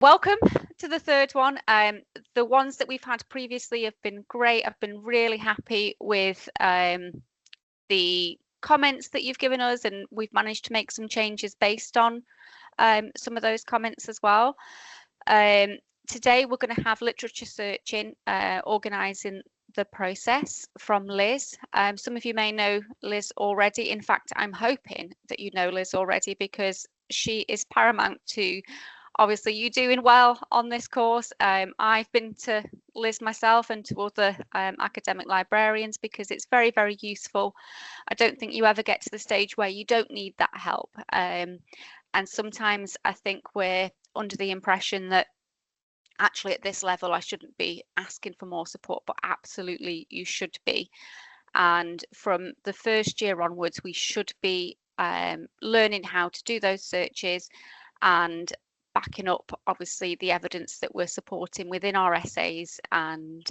Welcome to the third one. The ones that we've had previously have been great. I've been really happy with the comments that you've given us, and we've managed to make some changes based on some of those comments as well. Today we're going to have literature searching, organising the process from Liz. Some of you may know Liz already. In fact, I'm hoping that you know Liz already because she is paramount to obviously you doing well on this course. I've been to Liz myself and to other academic librarians because it's very, very useful. I don't think you ever get to the stage where you don't need that help. And sometimes I think we're under the impression that actually at this level I shouldn't be asking for more support, but absolutely you should be. And from the first year onwards, we should be learning how to do those searches and backing up obviously the evidence that we're supporting within our essays and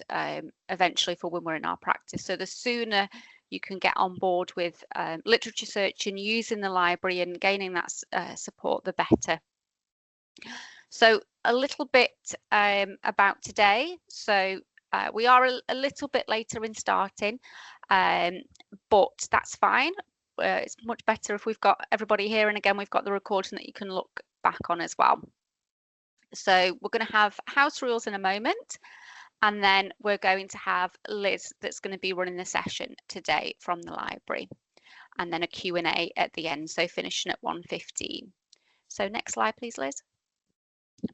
eventually for when we're in our practice. So the sooner you can get on board with literature search and using the library and gaining that support, the better. So a little bit about today. So we are a little bit later in starting, but that's fine. It's much better if we've got everybody here, and again we've got the recording that you can look back on as well. So we're going to have house rules in a moment, and then we're going to have Liz that's going to be running the session today from the library, and then a Q&A at the end, so finishing at 1:15. So next slide please, Liz.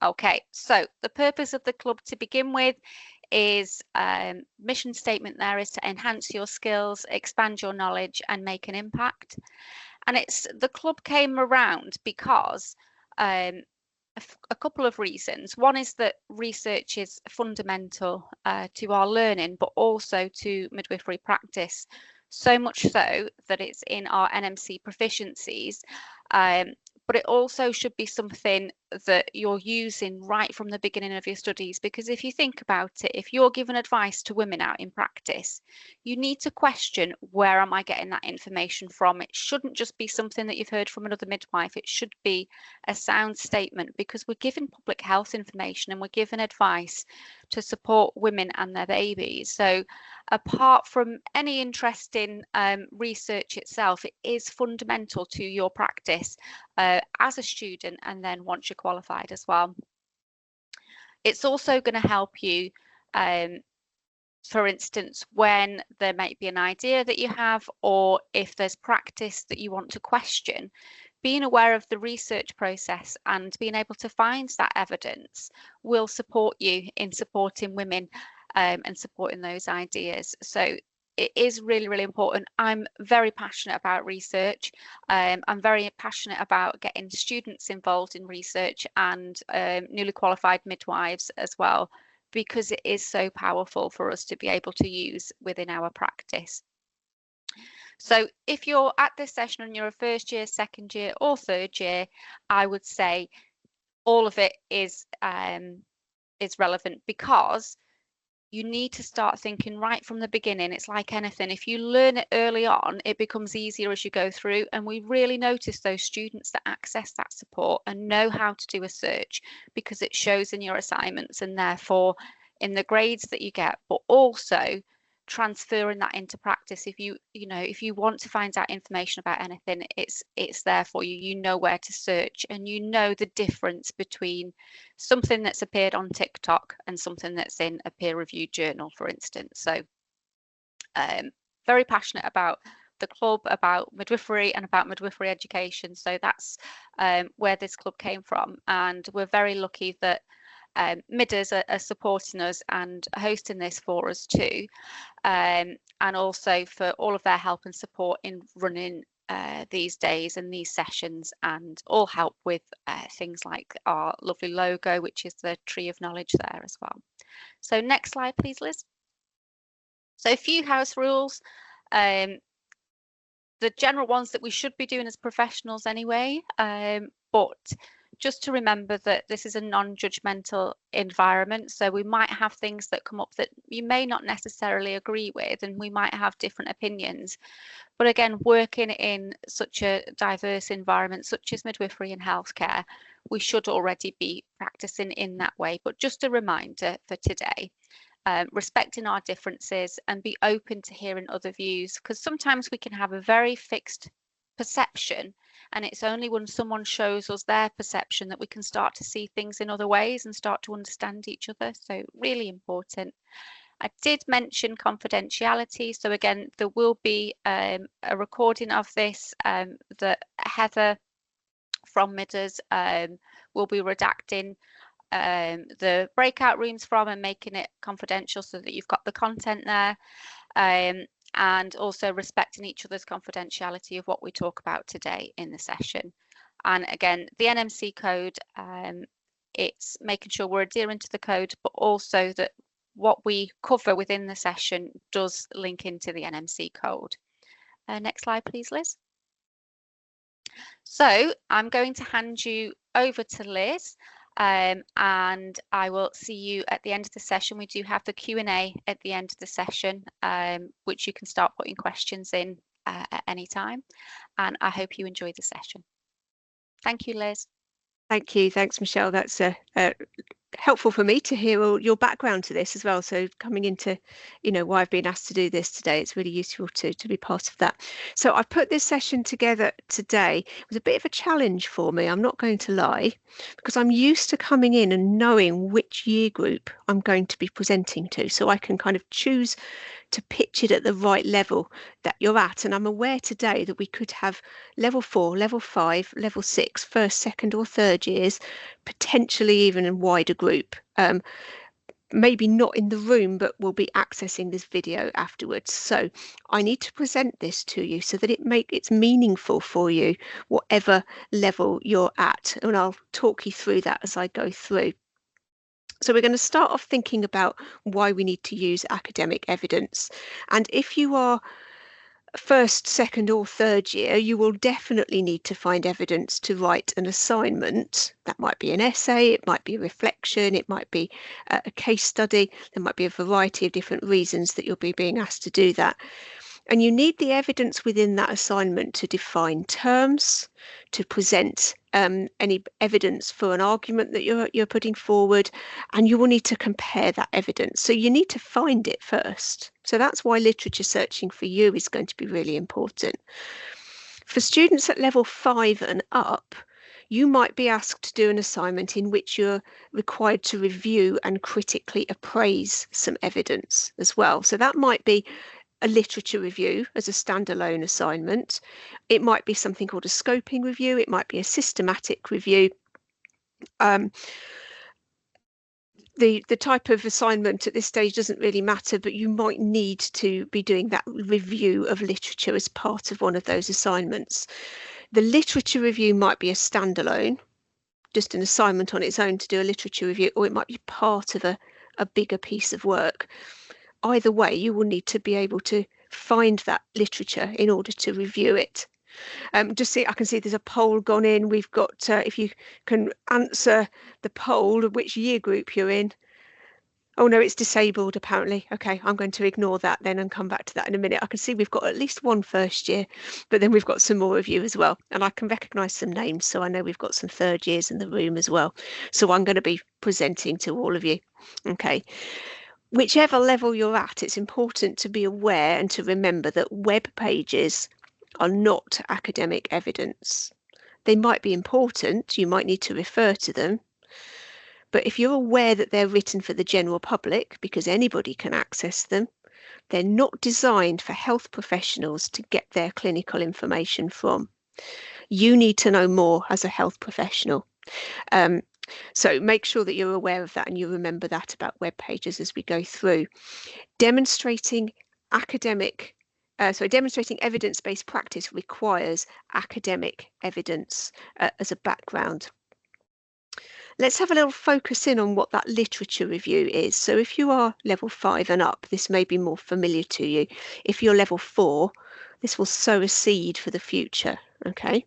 Okay, so the purpose of the club to begin with is mission statement there is to enhance your skills, expand your knowledge and make an impact. And the club came around because a couple of reasons. One is that research is fundamental to our learning, but also to midwifery practice, so much so that it's in our NMC proficiencies. But it also should be something that you're using right from the beginning of your studies, because if you think about it, if you're giving advice to women out in practice, you need to question, where am I getting that information from? It shouldn't just be something that you've heard from another midwife. It should be a sound statement, because we're giving public health information and we're giving advice to support women and their babies. So apart from any interest in research itself, it is fundamental to your practice as a student, and then once you're qualified as well. It's also going to help you, for instance, when there might be an idea that you have, or if there's practice that you want to question, being aware of the research process and being able to find that evidence will support you in supporting women and supporting those ideas. So it is really, really important. I'm very passionate about research. I'm very passionate about getting students involved in research and newly qualified midwives as well, because it is so powerful for us to be able to use within our practice. So if you're at this session and you're a first year, second year or third year, I would say all of it is relevant, because you need to start thinking right from the beginning. It's like anything. If you learn it early on, it becomes easier as you go through. And we really notice those students that access that support and know how to do a search, because it shows in your assignments and therefore in the grades that you get, but also transferring that into practice. If you want to find out information about anything, it's there for you. You know where to search, and you know the difference between something that's appeared on TikTok and something that's in a peer-reviewed journal, for instance. So very passionate about the club, about midwifery and about midwifery education. So that's where this club came from, and we're very lucky that Midders are supporting us and hosting this for us too, and also for all of their help and support in running these days and these sessions, and all help with things like our lovely logo, which is the tree of knowledge there as well. So next slide please, Liz. So a few house rules, the general ones that we should be doing as professionals anyway, but just to remember that this is a non-judgmental environment, so we might have things that come up that you may not necessarily agree with, and we might have different opinions. But again, working in such a diverse environment such as midwifery and healthcare, we should already be practicing in that way. But just a reminder for today, respecting our differences and be open to hearing other views, because sometimes we can have a very fixed perception, and it's only when someone shows us their perception that we can start to see things in other ways and start to understand each other. So really important. I did mention confidentiality. So again, there will be a recording of this that Heather from Midders will be redacting the breakout rooms from and making it confidential so that you've got the content there, and also respecting each other's confidentiality of what we talk about today in the session. And again, the NMC code, it's making sure we're adhering to the code, but also that what we cover within the session does link into the NMC code. Next slide, please, Liz. So I'm going to hand you over to Liz, and I will see you at the end of the session. We do have the Q&A at the end of the session, which you can start putting questions in at any time. And I hope you enjoy the session. Thank you, Liz. Thank you. Thanks, Michelle. That's helpful for me to hear all your background to this as well. So coming into, why I've been asked to do this today, it's really useful to be part of that. So I put this session together today. It was a bit of a challenge for me, I'm not going to lie, because I'm used to coming in and knowing which year group I'm going to be presenting to. So I can kind of choose to pitch it at the right level that you're at. And I'm aware today that we could have level 4, level 5, level 6, first, second or third years, potentially even a wider group. Maybe not in the room, but we'll be accessing this video afterwards. So I need to present this to you so that it's meaningful for you, whatever level you're at. And I'll talk you through that as I go through. So we're going to start off thinking about why we need to use academic evidence. And if you are first, second or third year, you will definitely need to find evidence to write an assignment. That might be an essay, it might be a reflection, it might be a case study. There might be a variety of different reasons that you'll be being asked to do that. And you need the evidence within that assignment to define terms, to present any evidence for an argument that you're putting forward, and you will need to compare that evidence. So you need to find it first. So that's why literature searching for you is going to be really important. For students at level 5 and up, you might be asked to do an assignment in which you're required to review and critically appraise some evidence as well. So that might be a literature review as a standalone assignment. It might be something called a scoping review. It might be a systematic review. The type of assignment at this stage doesn't really matter, but you might need to be doing that review of literature as part of one of those assignments. The literature review might be a standalone, just an assignment on its own to do a literature review, or it might be part of a bigger piece of work. Either way, you will need to be able to find that literature in order to review it. Just see, I can see there's a poll gone in. We've got, if you can answer the poll of which year group you're in. Oh no, it's disabled apparently. Okay, I'm going to ignore that then and come back to that in a minute. I can see we've got at least one first year, but then we've got some more of you as well. And I can recognise some names, so I know we've got some third years in the room as well. So I'm going to be presenting to all of you. Okay. Whichever level you're at, it's important to be aware and to remember that web pages are not academic evidence. They might be important, you might need to refer to them, but if you're aware that they're written for the general public, because anybody can access them, they're not designed for health professionals to get their clinical information from. You need to know more as a health professional. So make sure that you're aware of that and you remember that about web pages as we go through. Demonstrating evidence-based practice requires academic evidence as a background. Let's have a little focus in on what that literature review is. So if you are level 5 and up, this may be more familiar to you. If you're level 4, this will sow a seed for the future, okay?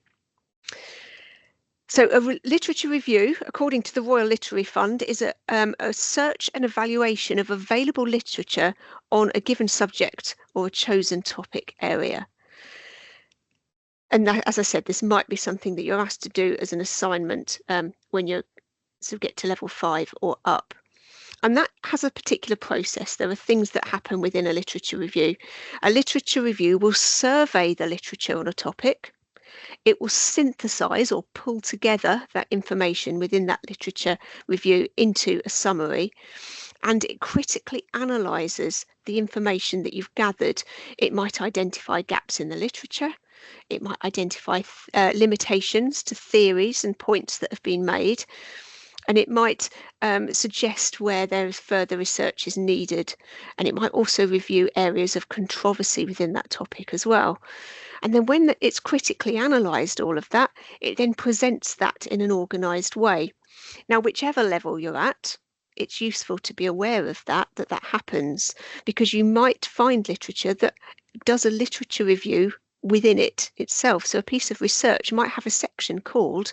So a literature review, according to the Royal Literary Fund, is a search and evaluation of available literature on a given subject or a chosen topic area. And that, as I said, this might be something that you're asked to do as an assignment when you sort of get to level 5 or up. And that has a particular process. There are things that happen within a literature review. A literature review will survey the literature on a topic. It will synthesize or pull together that information within that literature review into a summary, and it critically analyzes the information that you've gathered. It might identify gaps in the literature. It might identify limitations to theories and points that have been made. And it might suggest where there is further research is needed. And it might also review areas of controversy within that topic as well. And then when it's critically analysed all of that, it then presents that in an organised way. Now, whichever level you're at, it's useful to be aware of that happens, because you might find literature that does a literature review within it itself. So a piece of research might have a section called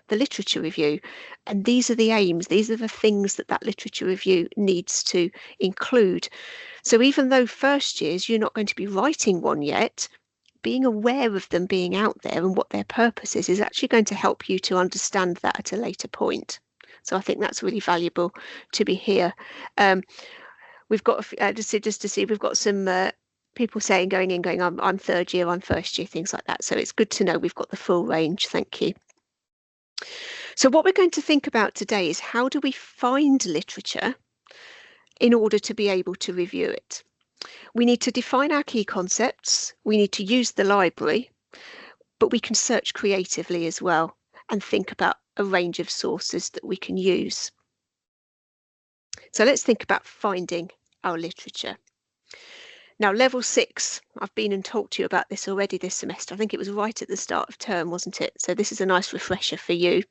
the literature review, and these are the aims, these are the things that that literature review needs to include. So even though first years you're not going to be writing one yet, being aware of them being out there and what their purpose is actually going to help you to understand that at a later point. So I think that's really valuable to be here. We've got just to see, we've got some people saying going, I'm third year, I'm first year, things like that. So it's good to know we've got the full range. Thank you. So what we're going to think about today is how do we find literature in order to be able to review it? We need to define our key concepts. We need to use the library, but we can search creatively as well and think about a range of sources that we can use. So let's think about finding our literature. Now, level 6, I've been and talked to you about this already this semester. I think it was right at the start of term, wasn't it? So this is a nice refresher for you.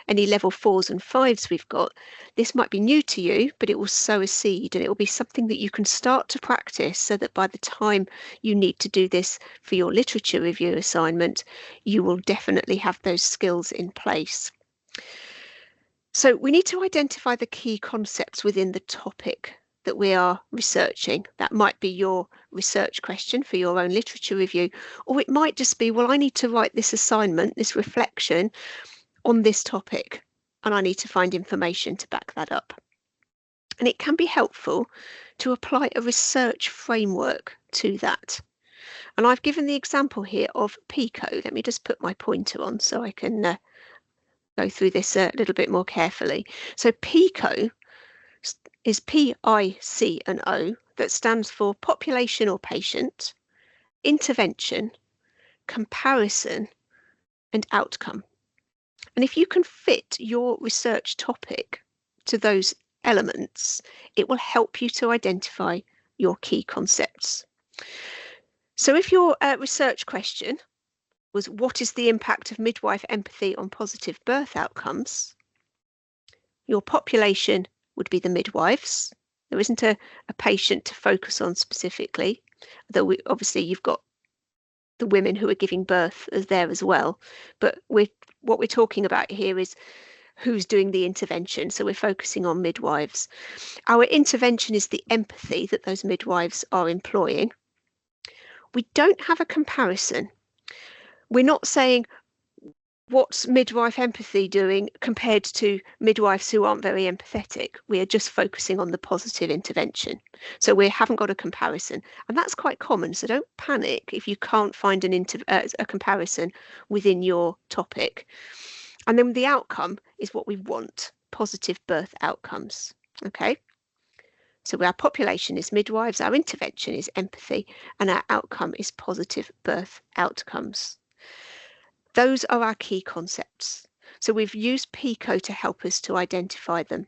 Any level 4s and 5s we've got, this might be new to you, but it will sow a seed, and it will be something that you can start to practice so that by the time you need to do this for your literature review assignment, you will definitely have those skills in place. So we need to identify the key concepts within the topic that we are researching. That might be your research question for your own literature review, or it might just be, well, I need to write this assignment, this reflection on this topic, and I need to find information to back that up. And it can be helpful to apply a research framework to that. And I've given the example here of PICO. Let me just put my pointer on so I can go through this a little bit more carefully. So PICO is PICO, that stands for population or patient, intervention, comparison, and outcome. And if you can fit your research topic to those elements, it will help you to identify your key concepts. So if your research question was, what is the impact of midwife empathy on positive birth outcomes? Your population would be the midwives. There isn't a patient to focus on specifically, though obviously you've got the women who are giving birth as there as well. But what we're talking about here is who's doing the intervention. So we're focusing on midwives. Our intervention is the empathy that those midwives are employing. We don't have a comparison. We're not saying what's midwife empathy doing compared to midwives who aren't very empathetic. We are just focusing on the positive intervention. So we haven't got a comparison, and that's quite common. So don't panic if you can't find a comparison within your topic. And then the outcome is what we want, positive birth outcomes. Okay. So our population is midwives, our intervention is empathy, and our outcome is positive birth outcomes. Those are our key concepts. So we've used PICO to help us to identify them.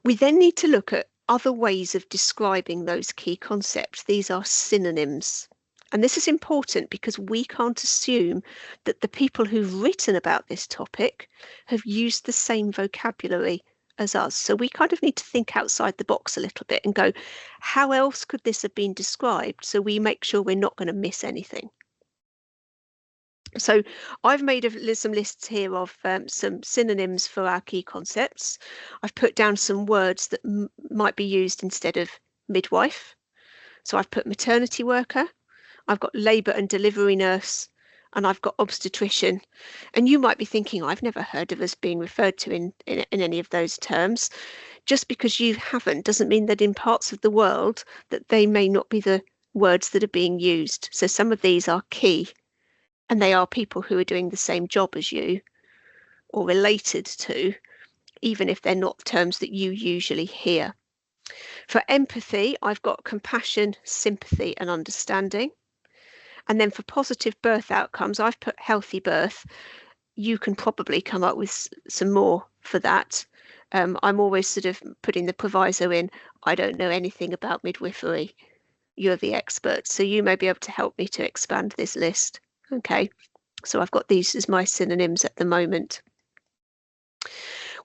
We then need to look at other ways of describing those key concepts. These are synonyms. And this is important because we can't assume that the people who've written about this topic have used the same vocabulary as us. So we kind of need to think outside the box a little bit and go, how else could this have been described? So we make sure we're not going to miss anything. So I've made some lists here of some synonyms for our key concepts. I've put down some words that might be used instead of midwife. So I've put maternity worker, I've got labour and delivery nurse, and I've got obstetrician. And you might be thinking, I've never heard of us being referred to in any of those terms. Just because you haven't doesn't mean that in parts of the world that they may not be the words that are being used. So some of these are key, and they are people who are doing the same job as you or related to, even if they're not terms that you usually hear. For empathy, I've got compassion, sympathy, and understanding. And then for positive birth outcomes, I've put healthy birth. You can probably come up with some more for that. I'm always sort of putting the proviso in, I don't know anything about midwifery. You're the expert, so you may be able to help me to expand this list. Okay, so I've got these as my synonyms at the moment.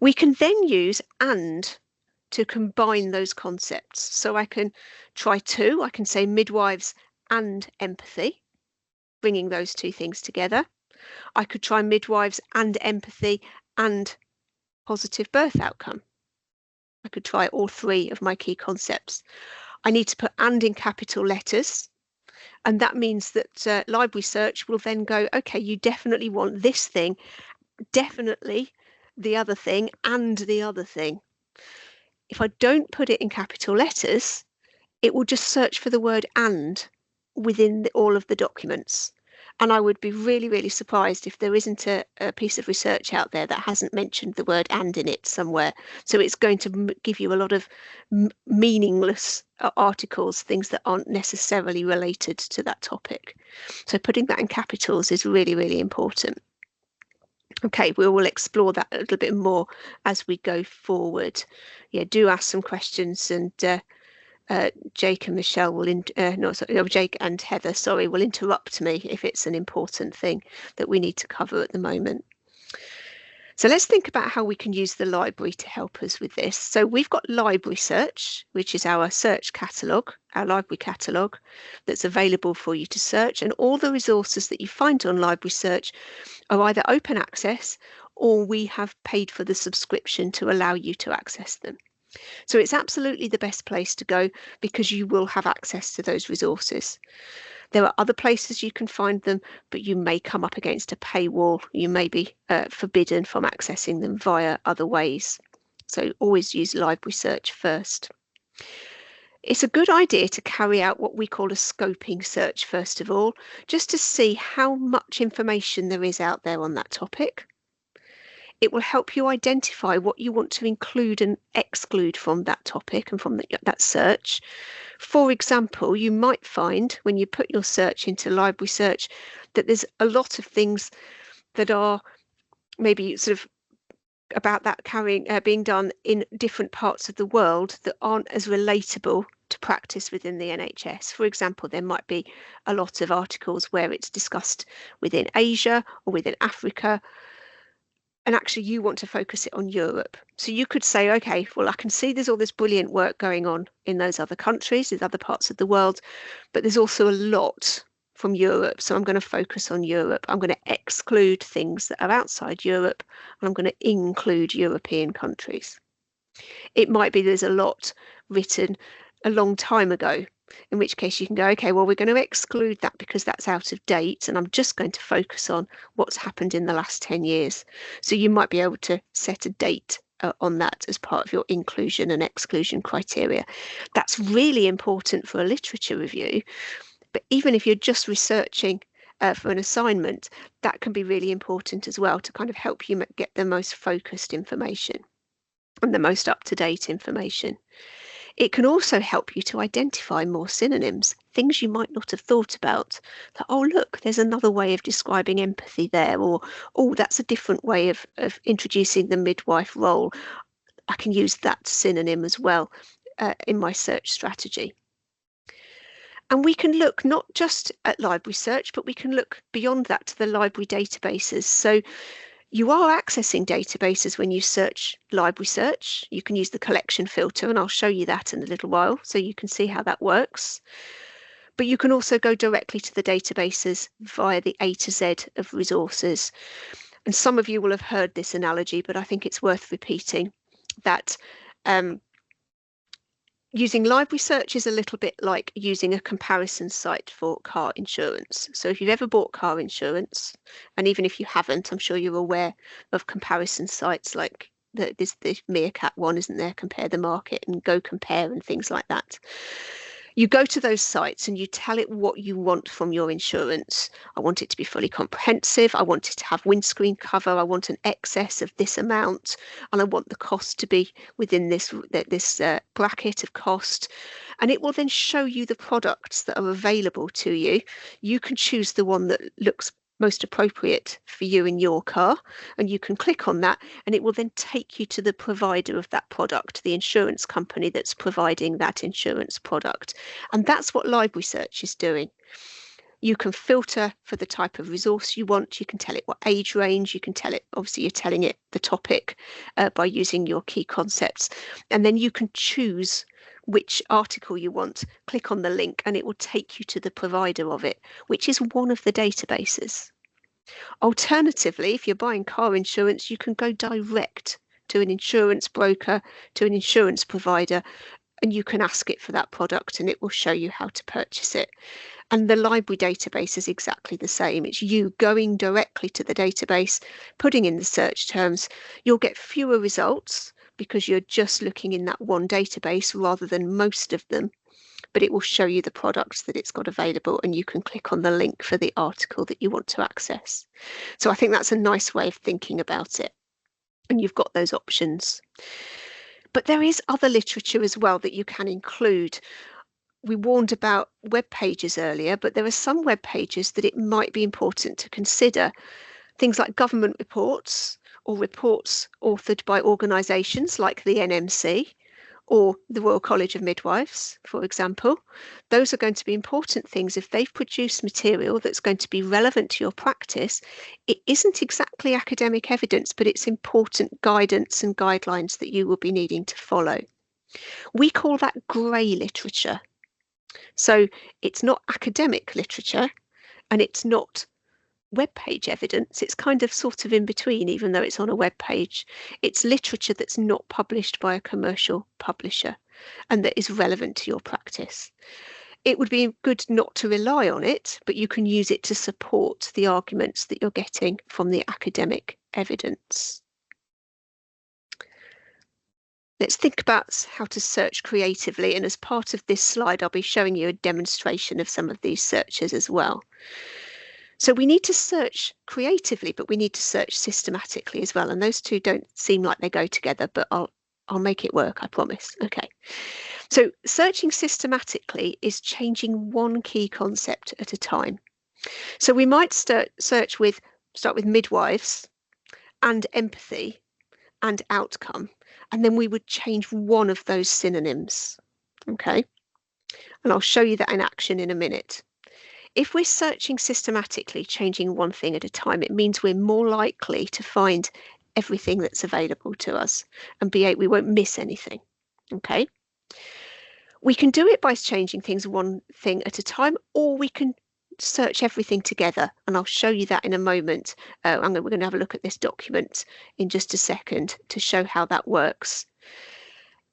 We can then use and to combine those concepts. So I can try two. I can say midwives and empathy, bringing those two things together. I could try midwives and empathy and positive birth outcome. I could try all three of my key concepts. I need to put and in capital letters. And that means that library search will then go, okay, you definitely want this thing, definitely the other thing, and the other thing. If I don't put it in capital letters, it will just search for the word and within all of the documents. And I would be really, really surprised if there isn't a piece of research out there that hasn't mentioned the word and in it somewhere. So it's going to give you a lot of meaningless articles, things that aren't necessarily related to that topic. So putting that in capitals is really, really important. Okay, we will explore that a little bit more as we go forward. Yeah, do ask some questions, and Jake and Michelle will Jake and Heather, sorry, will interrupt me if it's an important thing that we need to cover at the moment. So let's think about how we can use the library to help us with this. So we've got library search, which is our search catalogue, our library catalogue that's available for you to search, and all the resources that you find on library search are either open access or we have paid for the subscription to allow you to access them. So it's absolutely the best place to go because you will have access to those resources. There are other places you can find them, but you may come up against a paywall. You may be forbidden from accessing them via other ways. So always use library search first. It's a good idea to carry out what we call a scoping search first of all, just to see how much information there is out there on that topic. It will help you identify what you want to include and exclude from that topic and from that search. For example, you might find when you put your search into library search that there's a lot of things that are maybe sort of about that being done in different parts of the world that aren't as relatable to practice within the NHS. For example, there might be a lot of articles where it's discussed within Asia or within Africa, and actually you want to focus it on Europe. So you could say, okay, well, I can see there's all this brilliant work going on in those other countries, in other parts of the world, but there's also a lot from Europe. So I'm going to focus on Europe. I'm going to exclude things that are outside Europe, and I'm going to include European countries. It might be there's a lot written a long time ago, in which case you can go, okay, well, we're going to exclude that because that's out of date, and I'm just going to focus on what's happened in the last 10 years. So you might be able to set a date on that as part of your inclusion and exclusion criteria. That's really important for a literature review, but even if you're just researching for an assignment, that can be really important as well to kind of help you get the most focused information and the most up-to-date information. It can also help you to identify more synonyms, things you might not have thought about. That, oh, look, there's another way of describing empathy there, or, oh, that's a different way of introducing the midwife role. I can use that synonym as well in my search strategy. And we can look not just at library search, but we can look beyond that to the library databases. So you are accessing databases when you search library search. You can use the collection filter, and I'll show you that in a little while so you can see how that works. But you can also go directly to the databases via the A to Z of resources. And some of you will have heard this analogy, but I think it's worth repeating that Using library search is a little bit like using a comparison site for car insurance. So if you've ever bought car insurance, and even if you haven't, I'm sure you're aware of comparison sites like the Meerkat one, isn't there? Compare the Market and Go Compare and things like that. You go to those sites and you tell it what you want from your insurance. I want it to be fully comprehensive. I want it to have windscreen cover. I want an excess of this amount, and I want the cost to be within this bracket of cost. And it will then show you the products that are available to you. You can choose the one that looks most appropriate for you in your car, and you can click on that, and it will then take you to the provider of that product, the insurance company that's providing that insurance product. And that's what library search is doing. You can filter for the type of resource you want. You can tell it what age range. You can tell it, obviously you're telling it the topic by using your key concepts, and then you can choose which article you want, click on the link, and it will take you to the provider of it, which is one of the databases. Alternatively, if you're buying car insurance, you can go direct to an insurance broker, to an insurance provider, and you can ask it for that product and it will show you how to purchase it. And the library database is exactly the same. It's you going directly to the database, putting in the search terms. You'll get fewer results because you're just looking in that one database rather than most of them, but it will show you the products that it's got available, and you can click on the link for the article that you want to access. So I think that's a nice way of thinking about it, and you've got those options. But there is other literature as well that you can include. We warned about web pages earlier, but there are some web pages that it might be important to consider. Things like government reports, or reports authored by organisations like the NMC or the Royal College of Midwives, for example. Those are going to be important things. If they've produced material that's going to be relevant to your practice, it isn't exactly academic evidence, but it's important guidance and guidelines that you will be needing to follow. We call that grey literature. So it's not academic literature and it's not web page evidence. It's kind of sort of in between, even though it's on a web page. It's literature that's not published by a commercial publisher and that is relevant to your practice. It would be good not to rely on it, but you can use it to support the arguments that you're getting from the academic evidence. Let's think about how to search creatively, and as part of this slide I'll be showing you a demonstration of some of these searches as well. So we need to search creatively, but we need to search systematically as well. And those two don't seem like they go together, but I'll make it work, I promise. Okay. So searching systematically is changing one key concept at a time. So we might start with midwives and empathy and outcome, and then we would change one of those synonyms. Okay. And I'll show you that in action in a minute. If we're searching systematically, changing one thing at a time, it means we're more likely to find everything that's available to us and we won't miss anything. Okay. We can do it by changing things one thing at a time, or we can search everything together. And I'll show you that in a moment. We're going to have a look at this document in just a second to show how that works.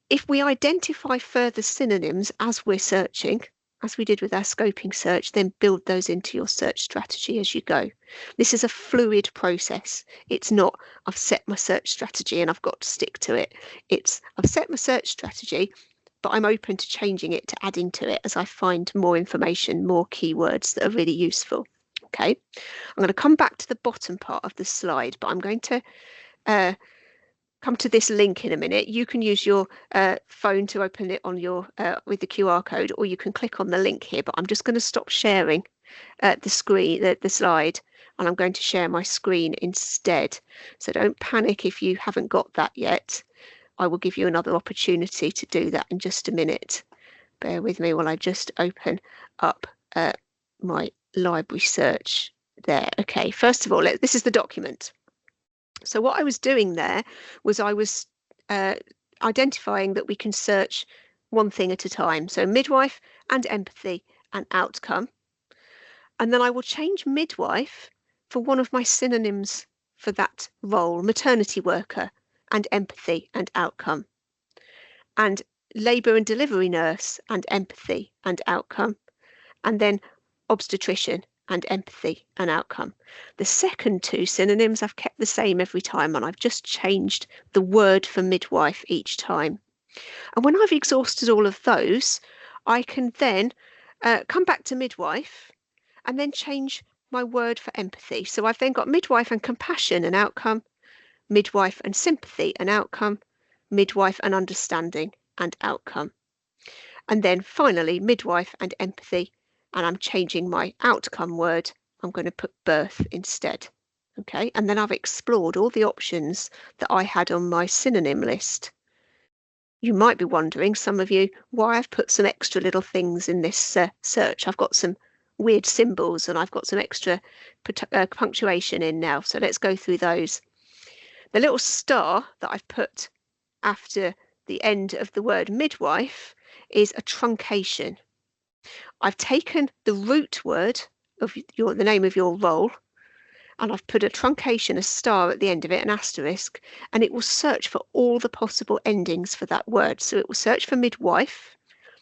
If we identify further synonyms as we're searching, as we did with our scoping search, then build those into your search strategy as you go. This is a fluid process. It's not, I've set my search strategy and I've got to stick to it. It's, I've set my search strategy, but I'm open to changing it, to adding to it as I find more information, more keywords that are really useful. Okay, I'm going to come back to the bottom part of the slide, but I'm going to come to this link in a minute. You can use your phone to open it on your with the QR code, or you can click on the link here, but I'm just going to stop sharing the slide, and I'm going to share my screen instead. So don't panic if you haven't got that yet. I will give you another opportunity to do that in just a minute. Bear with me while I just open up my library search there. Okay, first of all, this is the document. So what I was doing there was I was identifying that we can search one thing at a time. So midwife and empathy and outcome. And then I will change midwife for one of my synonyms for that role, maternity worker and empathy and outcome. And labour and delivery nurse and empathy and outcome, and then obstetrician and empathy and outcome. The second two synonyms I've kept the same every time, and I've just changed the word for midwife each time. And when I've exhausted all of those, I can then come back to midwife and then change my word for empathy. So I've then got midwife and compassion and outcome, midwife and sympathy and outcome, midwife and understanding and outcome. And then finally, midwife and empathy, and I'm changing my outcome word. I'm going to put birth instead. Okay, and then I've explored all the options that I had on my synonym list. You might be wondering, some of you, why I've put some extra little things in this search. I've got some weird symbols and I've got some extra punctuation in now. So let's go through those. The little star that I've put after the end of the word midwife is a truncation. I've taken the root word of the name of your role, and I've put a truncation, a star at the end of it, an asterisk, and it will search for all the possible endings for that word. So it will search for midwife,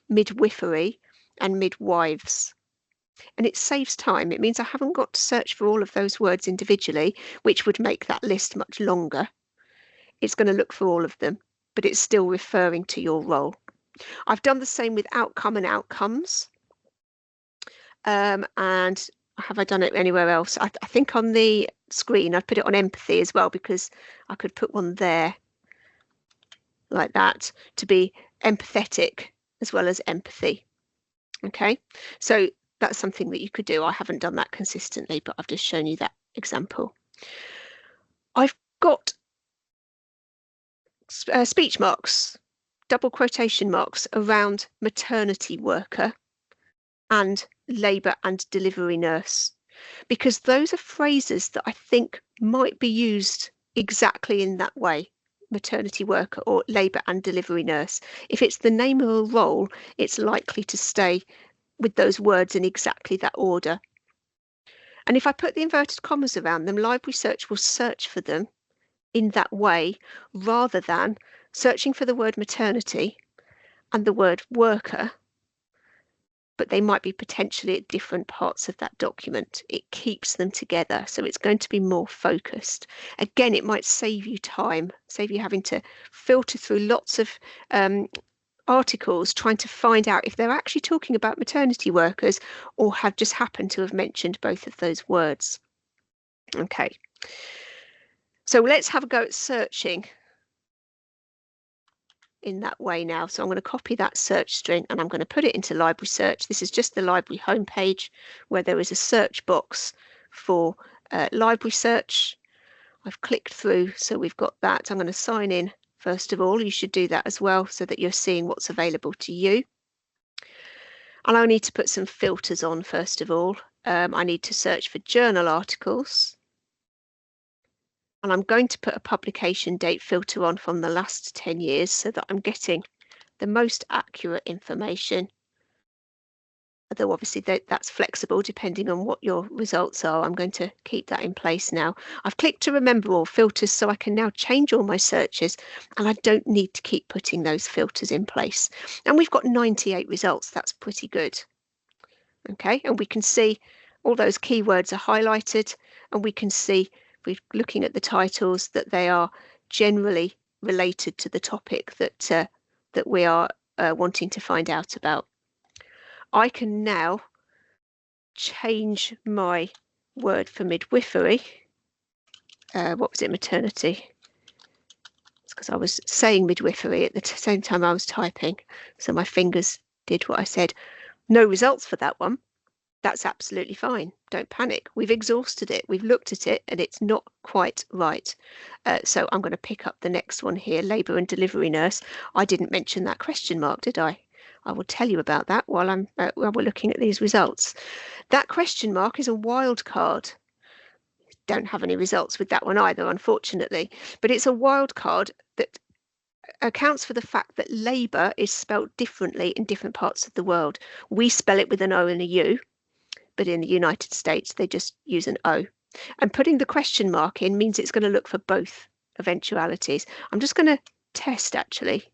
midwifery, and midwives. And it saves time. It means I haven't got to search for all of those words individually, which would make that list much longer. It's going to look for all of them, but it's still referring to your role. I've done the same with outcome and outcomes. And have I done it anywhere else? I think on the screen I've put it on empathy as well, because I could put one there like that to be empathetic as well as empathy. Okay, so that's something that you could do. I haven't done that consistently, but I've just shown you that example. I've got speech marks, double quotation marks around maternity worker and labour and delivery nurse, because those are phrases that I think might be used exactly in that way, maternity worker or labour and delivery nurse. If it's the name of a role, it's likely to stay with those words in exactly that order. And if I put the inverted commas around them, Library Search will search for them in that way, rather than searching for the word maternity and the word worker, but they might be potentially at different parts of that document. It keeps them together, so it's going to be more focused. Again, it might save you time, save you having to filter through lots of articles trying to find out if they're actually talking about maternity workers or have just happened to have mentioned both of those words. Okay, so let's have a go at searching in that way now. So I'm going to copy that search string and I'm going to put it into Library Search. This is just the library homepage where there is a search box for Library Search. I've clicked through, so we've got that. I'm going to sign in first of all. You should do that as well so that you're seeing what's available to you. And I need to put some filters on first of all. I need to search for journal articles. And I'm going to put a publication date filter on from the last 10 years so that I'm getting the most accurate information. Although obviously that's flexible depending on what your results are. I'm going to keep that in place now. I've clicked to remember all filters, so I can now change all my searches and I don't need to keep putting those filters in place. And we've got 98 results. That's pretty good. Okay, and we can see all those keywords are highlighted, and we can see, we're looking at the titles, that they are generally related to the topic that we are wanting to find out about. I can now change my word for midwifery. What was it? Maternity. It's because I was saying midwifery at the same time I was typing, so my fingers did what I said. No results for that one. That's absolutely fine. Don't panic. We've exhausted it. We've looked at it and it's not quite right. So I'm going to pick up the next one here, labour and delivery nurse. I didn't mention that question mark, did I? I will tell you about that while we're looking at these results. That question mark is a wild card. Don't have any results with that one either, unfortunately. But it's a wild card that accounts for the fact that labour is spelt differently in different parts of the world. We spell it with an O and a U, but in the United States they just use an O. And putting the question mark in means it's going to look for both eventualities. I'm just going to test actually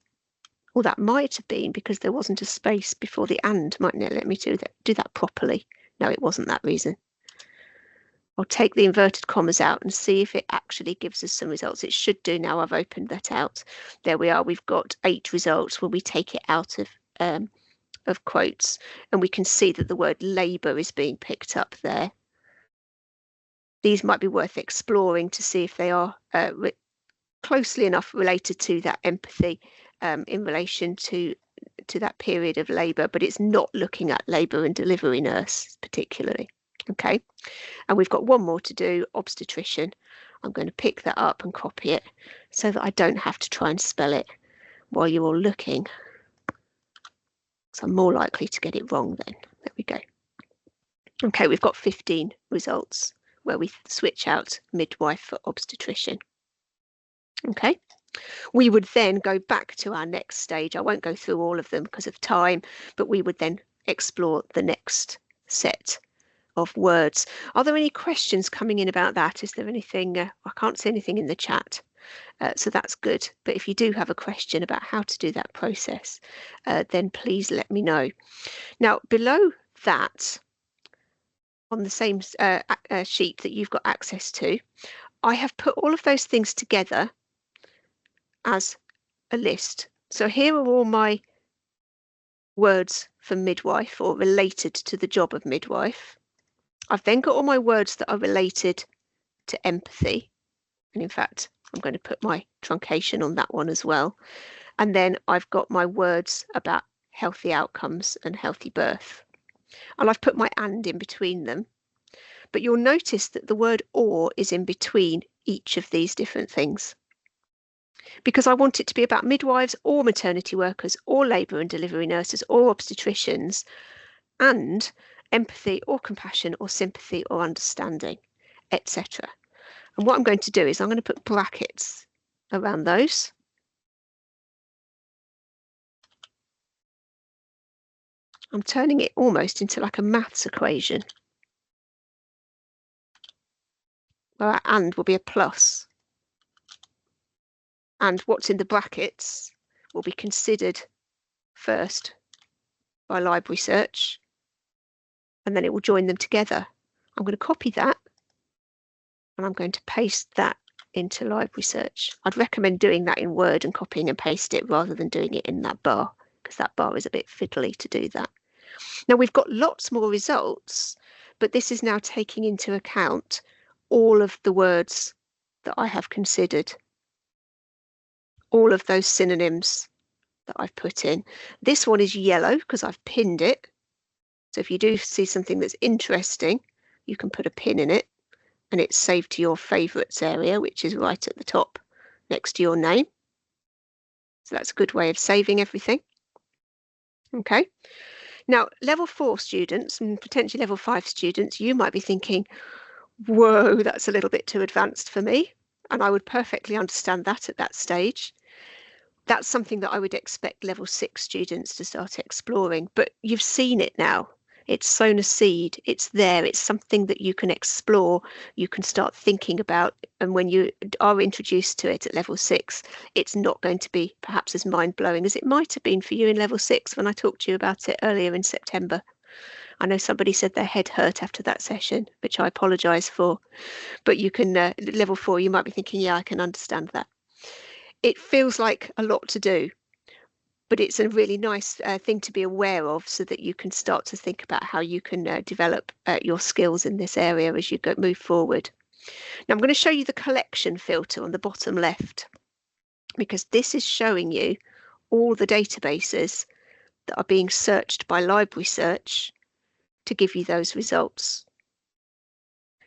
Well, that might have been because there wasn't a space before the and, mightn't it? Let me do that properly. No, it wasn't that reason. I'll take the inverted commas out and see if it actually gives us some results. It should do now. I've opened that out. There we are. We've got 8 results when we take it out of quotes, and we can see that the word labour is being picked up there. These might be worth exploring to see if they are closely enough related to that empathy in relation to that period of labour, but it's not looking at labour and delivery nurse particularly. Okay, and we've got one more to do, obstetrician. I'm going to pick that up and copy it so that I don't have to try and spell it while you're all looking. So I'm more likely to get it wrong then. There we go. Okay, we've got 15 results where we switch out midwife for obstetrician. Okay, we would then go back to our next stage. I won't go through all of them because of time, but we would then explore the next set of words. Are there any questions coming in about that? Is there anything? I can't see anything in the chat, so that's good. But if you do have a question about how to do that process, then please let me know. Now, below that, on the same sheet that you've got access to, I have put all of those things together as a list. So here are all my words for midwife or related to the job of midwife. I've then got all my words that are related to empathy. And in fact, I'm going to put my truncation on that one as well. And then I've got my words about healthy outcomes and healthy birth. And I've put my and in between them. But you'll notice that the word or is in between each of these different things, because I want it to be about midwives or maternity workers or labour and delivery nurses or obstetricians, and empathy or compassion or sympathy or understanding, etc. And what I'm going to do is I'm going to put brackets around those. I'm turning it almost into like a maths equation, where our and will be a plus. And what's in the brackets will be considered first by library search, and then it will join them together. I'm going to copy that, and I'm going to paste that into library search. I'd recommend doing that in Word and copying and paste it rather than doing it in that bar, because that bar is a bit fiddly to do that. Now we've got lots more results, but this is now taking into account all of the words that I have considered, all of those synonyms that I've put in. This one is yellow because I've pinned it. So if you do see something that's interesting, you can put a pin in it and it's saved to your favourites area, which is right at the top next to your name. So that's a good way of saving everything. Okay. Now, level 4 students and potentially level 5 students, you might be thinking, whoa, that's a little bit too advanced for me. And I would perfectly understand that at that stage. That's something that I would expect level 6 students to start exploring, but you've seen it now. It's sown a seed, it's there, it's something that you can explore, you can start thinking about, and when you are introduced to it at level 6, it's not going to be perhaps as mind-blowing as it might have been for you in level 6 when I talked to you about it earlier in September. I know somebody said their head hurt after that session, which I apologise for, but you can, level 4, you might be thinking, yeah, I can understand that. It feels like a lot to do, but it's a really nice thing to be aware of so that you can start to think about how you can develop your skills in this area as you move forward. Now I'm going to show you the collection filter on the bottom left, because this is showing you all the databases that are being searched by library search to give you those results.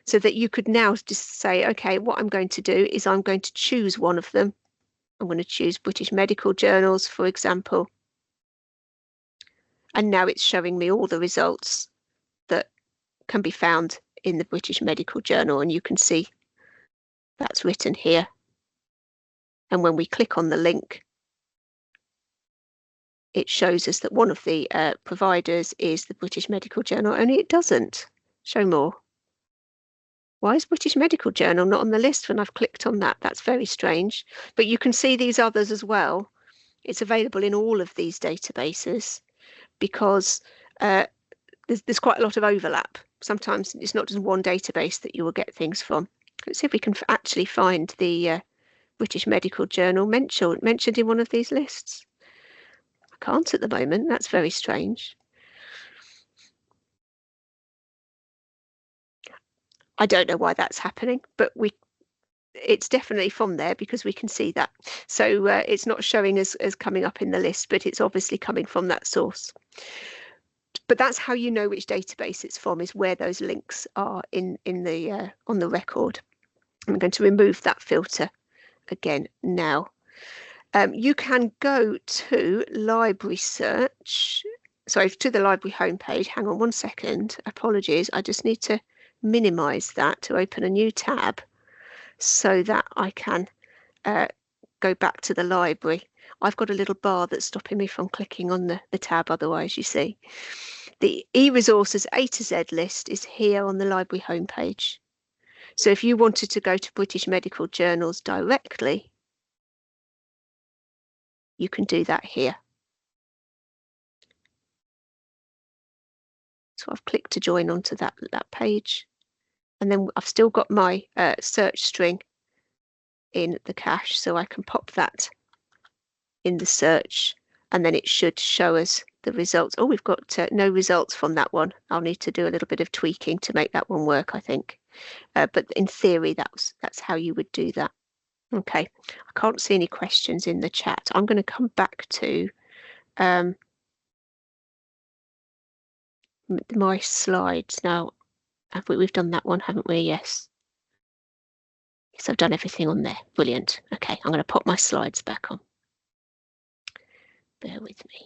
So that you could now just say, okay, what I'm going to do is I'm going to choose one of them. I'm going to choose British Medical Journals, for example. And now it's showing me all the results that can be found in the British Medical Journal. And you can see that's written here. And when we click on the link, it shows us that one of the providers is the British Medical Journal, only it doesn't. Show more. Why is British Medical Journal not on the list when I've clicked on that? That's very strange. But you can see these others as well. It's available in all of these databases because there's quite a lot of overlap. Sometimes it's not just one database that you will get things from. Let's see if we can actually find the British Medical Journal mentioned in one of these lists. I can't at the moment. That's very strange. I don't know why that's happening, but it's definitely from there because we can see that. So it's not showing as coming up in the list, but it's obviously coming from that source. But that's how you know which database it's from, is where those links are in the on the record. I'm going to remove that filter again now. You can go to library search, sorry, to the library homepage. Hang on one second, apologies. I just need to minimize that to open a new tab so that I can go back to the library. I've got a little bar that's stopping me from clicking on the tab otherwise, you see. The e-resources A to Z list is here on the library homepage. So if you wanted to go to British Medical Journals directly, you can do that here. So I've clicked to join onto that page. And then I've still got my search string in the cache, so I can pop that in the search, and then it should show us the results. Oh, we've got no results from that one. I'll need to do a little bit of tweaking to make that one work, I think. But in theory, that's how you would do that. Okay, I can't see any questions in the chat. I'm going to come back to my slides now. We've done that one, haven't we? Yes. Yes, I've done everything on there. Brilliant. Okay, I'm going to pop my slides back on. Bear with me.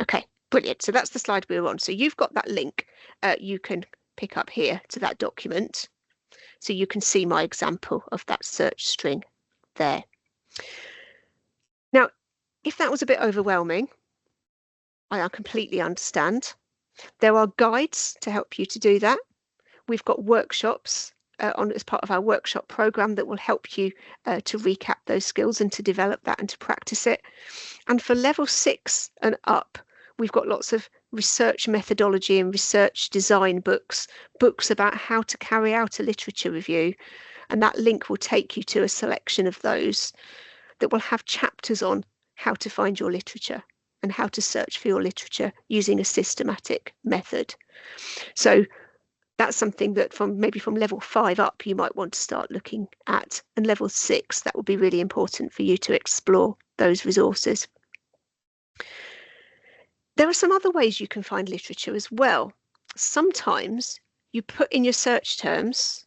Okay, brilliant. So that's the slide we were on. So you've got that link you can pick up here to that document. So you can see my example of that search string there. Now, if that was a bit overwhelming, I completely understand. There are guides to help you to do that. We've got workshops as part of our workshop program that will help you to recap those skills and to develop that and to practice it. And for level 6 and up, we've got lots of research methodology and research design books about how to carry out a literature review. And that link will take you to a selection of those that will have chapters on how to find your literature and how to search for your literature using a systematic method. So that's something that maybe from level 5 up, you might want to start looking at. And level 6, that will be really important for you to explore those resources. There are some other ways you can find literature as well. Sometimes you put in your search terms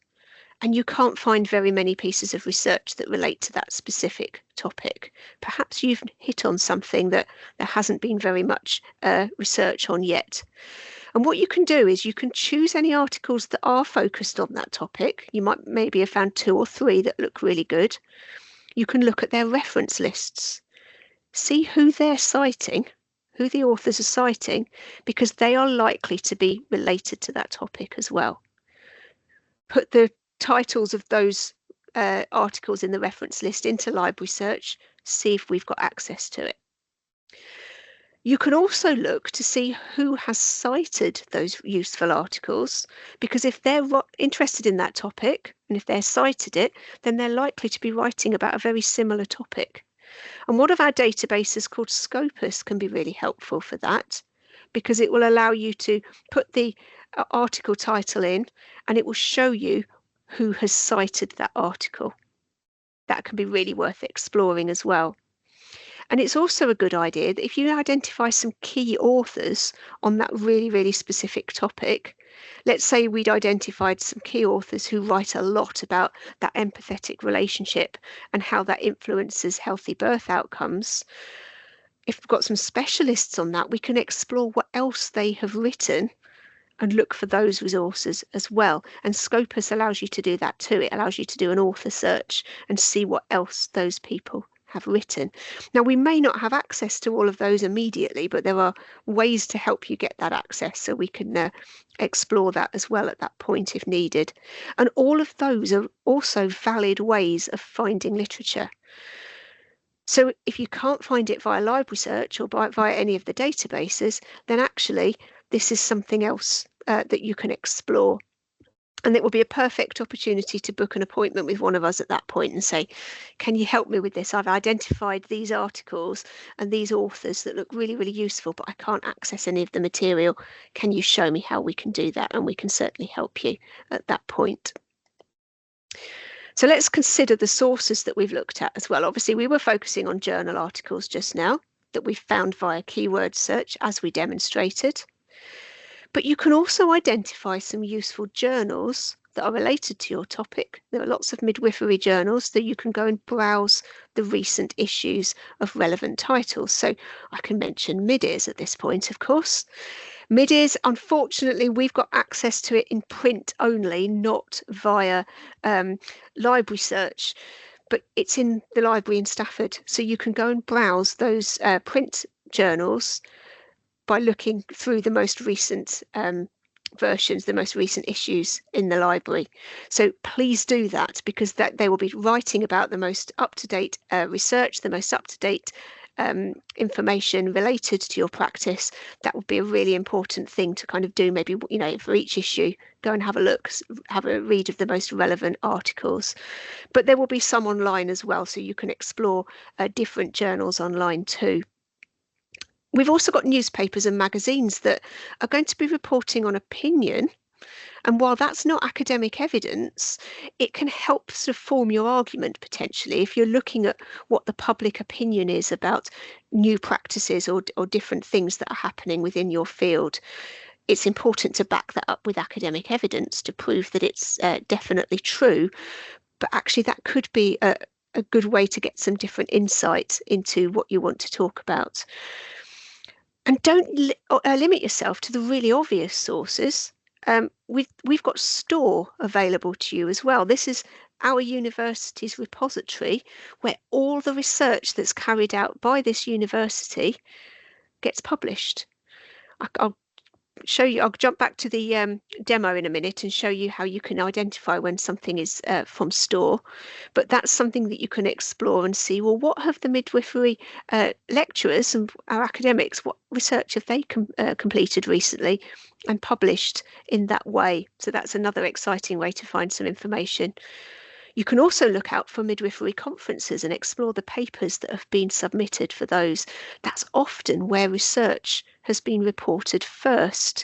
and you can't find very many pieces of research that relate to that specific topic. Perhaps you've hit on something that there hasn't been very much research on yet. And what you can do is you can choose any articles that are focused on that topic. You might maybe have found 2 or 3 that look really good. You can look at their reference lists, see who they're citing, who the authors are citing, because they are likely to be related to that topic as well. Put the titles of those articles in the reference list into library search, see if we've got access to it. You can also look to see who has cited those useful articles, because if they're interested in that topic and if they're cited it, then they're likely to be writing about a very similar topic. And one of our databases called Scopus can be really helpful for that, because it will allow you to put the article title in and it will show you who has cited that article. That can be really worth exploring as well. And it's also a good idea that if you identify some key authors on that really, really specific topic, let's say we'd identified some key authors who write a lot about that empathetic relationship and how that influences healthy birth outcomes. If we've got some specialists on that, we can explore what else they have written and look for those resources as well. And Scopus allows you to do that too. It allows you to do an author search and see what else those people have written. Now, we may not have access to all of those immediately, but there are ways to help you get that access, so we can explore that as well at that point if needed. And all of those are also valid ways of finding literature. So if you can't find it via library search or via any of the databases, then actually this is something else that you can explore. And it will be a perfect opportunity to book an appointment with one of us at that point and say, can you help me with this? I've identified these articles and these authors that look really, really useful, but I can't access any of the material. Can you show me how we can do that? And we can certainly help you at that point. So let's consider the sources that we've looked at as well. Obviously, we were focusing on journal articles just now that we found via keyword search, as we demonstrated. But you can also identify some useful journals that are related to your topic. There are lots of midwifery journals that you can go and browse the recent issues of relevant titles. So I can mention MITRJRC at this point, of course. MITRJRC, unfortunately, we've got access to it in print only, not via library search, but it's in the library in Stafford. So you can go and browse those print journals by looking through the most recent versions, the most recent issues in the library. So please do that, because they will be writing about the most up-to-date research, the most up-to-date information related to your practice. That would be a really important thing to kind of do. Maybe, you know, for each issue, go and have a look, have a read of the most relevant articles. But there will be some online as well, so you can explore different journals online too. We've also got newspapers and magazines that are going to be reporting on opinion. And while that's not academic evidence, it can help sort of form your argument potentially if you're looking at what the public opinion is about new practices or different things that are happening within your field. It's important to back that up with academic evidence to prove that it's definitely true. But actually, that could be a good way to get some different insights into what you want to talk about. And don't limit yourself to the really obvious sources. We've got STOR available to you as well. This is our university's repository where all the research that's carried out by this university gets published. I'll show you, I'll jump back to the demo in a minute and show you how you can identify when something is from STOR, but that's something that you can explore and see, well, what have the midwifery lecturers and our academics, what research have they completed recently and published in that way? So that's another exciting way to find some information. You can also look out for midwifery conferences and explore the papers that have been submitted for those. That's often where research has been reported first.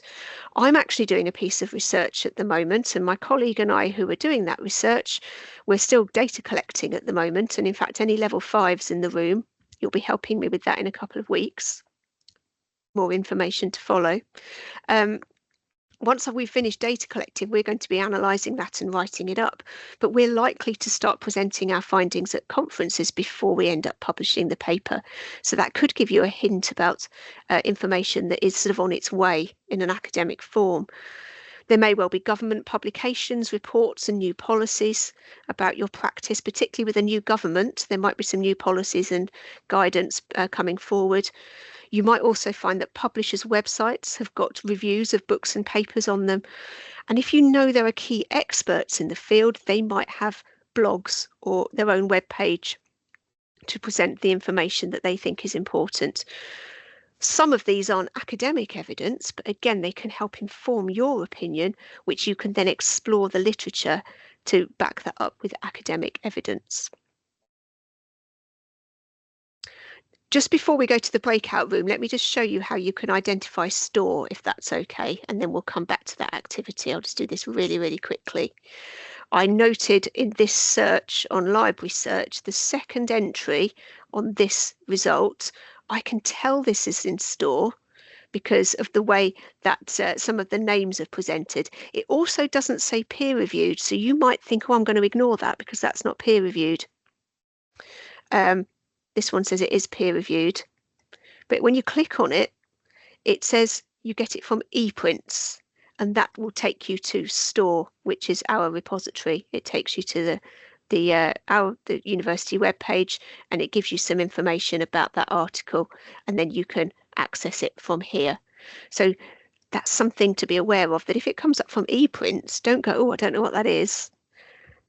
I'm actually doing a piece of research at the moment, and my colleague and I who are doing that research, we're still data collecting at the moment. And in fact, any level 5s in the room, you'll be helping me with that in a couple of weeks. More information to follow. Once we've finished data collecting, we're going to be analysing that and writing it up, but we're likely to start presenting our findings at conferences before we end up publishing the paper. So that could give you a hint about information that is sort of on its way in an academic form. There may well be government publications, reports and new policies about your practice, particularly with a new government. There might be some new policies and guidance coming forward. You might also find that publishers' websites have got reviews of books and papers on them. And if you know there are key experts in the field, they might have blogs or their own web page to present the information that they think is important. Some of these aren't academic evidence, but again, they can help inform your opinion, which you can then explore the literature to back that up with academic evidence. Just before we go to the breakout room, let me just show you how you can identify STOR, if that's okay, and then we'll come back to that activity. I'll just do this really, really quickly. I noted in this search on library search, the second entry on this result, I can tell this is in STOR because of the way that some of the names are presented. It also doesn't say peer reviewed, so you might think, oh, I'm going to ignore that because that's not peer reviewed. This one says it is peer reviewed, but when you click on it, it says you get it from ePrints, and that will take you to STOR, which is our repository. It takes you to the university webpage, and it gives you some information about that article, and then you can access it from here. So that's something to be aware of, that if it comes up from ePrints, don't go, oh, I don't know what that is.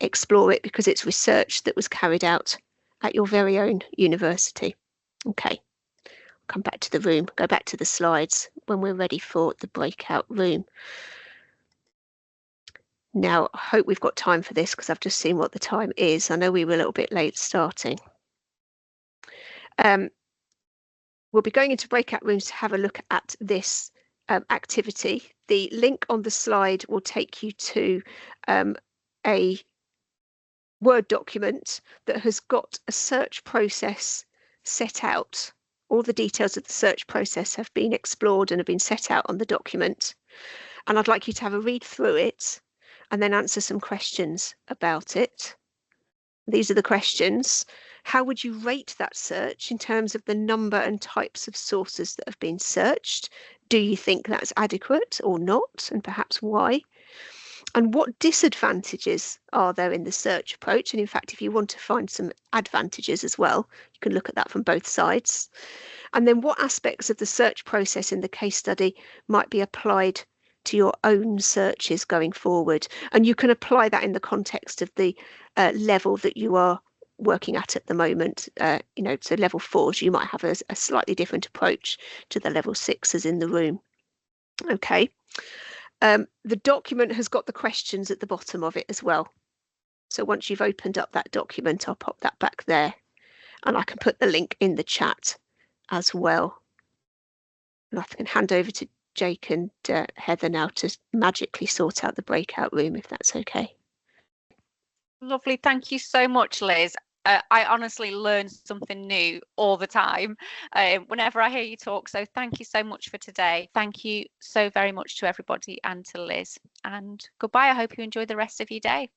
Explore it, because it's research that was carried out at your very own university. Okay, come back to the room, go back to the slides when we're ready for the breakout room. Now, I hope we've got time for this, because I've just seen what the time is. I know we were a little bit late starting. We'll be going into breakout rooms to have a look at this activity. The link on the slide will take you to a Word document that has got a search process set out. All the details of the search process have been explored and have been set out on the document. And I'd like you to have a read through it and then answer some questions about it. These are the questions. How would you rate that search in terms of the number and types of sources that have been searched? Do you think that's adequate or not, and perhaps why? And what disadvantages are there in the search approach? And in fact, if you want to find some advantages as well, you can look at that from both sides. And then what aspects of the search process in the case study might be applied to your own searches going forward? And you can apply that in the context of the level that you are working at the moment. So level 4s, you might have a slightly different approach to the level 6s in the room. Okay. The document has got the questions at the bottom of it as well. So once you've opened up that document, I'll pop that back there, and I can put the link in the chat as well. And I can hand over to Jake and Heather now to magically sort out the breakout room, if that's okay. Lovely. Thank you so much, Liz. I honestly learn something new all the time whenever I hear you talk. So thank you so much for today. Thank you so very much to everybody and to Liz. And goodbye. I hope you enjoy the rest of your day.